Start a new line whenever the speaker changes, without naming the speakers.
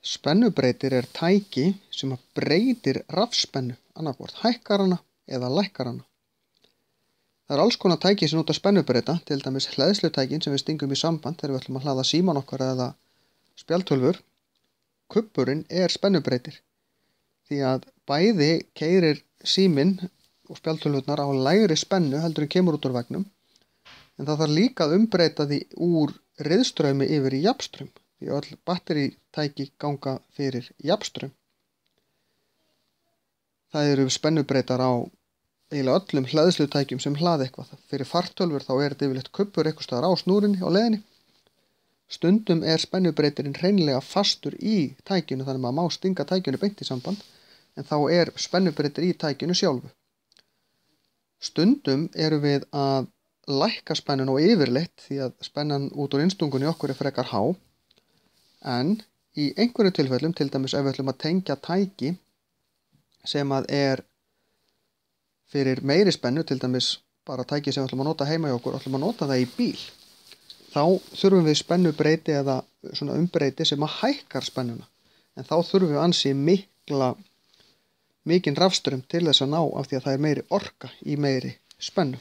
Spennubreitir er tæki sem breytir rafspennu, annarkvort hækkar hana eða lækkar hana. Það alls konar tæki sem nota spennubreita, til dæmis hleðslutækin sem við stingum í samband þegar við ætlum að hlaða síman okkar eða spjaldtölvur. Kubburinn er spennubreitir því að bæði keyrir síminn og spjaldtölvurnar á lægri spennu heldur en kemur út úr veggnum, en það þarf líka að umbreyta því úr riðstraumi yfir í jafnstraum því öll batteritæki ganga fyrir jafnstraum. Það eru spennubreitar á eiginlega öllum hleðslutækjum sem hlaða eitthvað. Fyrir fartölvur þá er þetta yfirleitt kubbur einhvers staðar á snúrunni á leiðinni. Stundum er spennubreitirinn hreinlega fastur í tækinu þannig að maður má stinga tækinu beint í samband, en þá er spennubreitir í tækinu sjálfu. Stundum erum við að lækka spennun og yfirleitt því að spennan út úr innstungunni okkur er frekar há, en í einhverju tilfellum, til dæmis ef við ætlum að tengja tæki sem að er fyrir meiri spennu, til dæmis bara tæki sem við ætlum að nota heima hjá okkur, ætlum að nota það í bíl, þá þurfum við spennubreiti eða svona umbreiti sem að hækkar spennuna, en þá þurfum við ansi mikinn rafstraum til þess að ná af því að það er meiri orka í meiri spennu.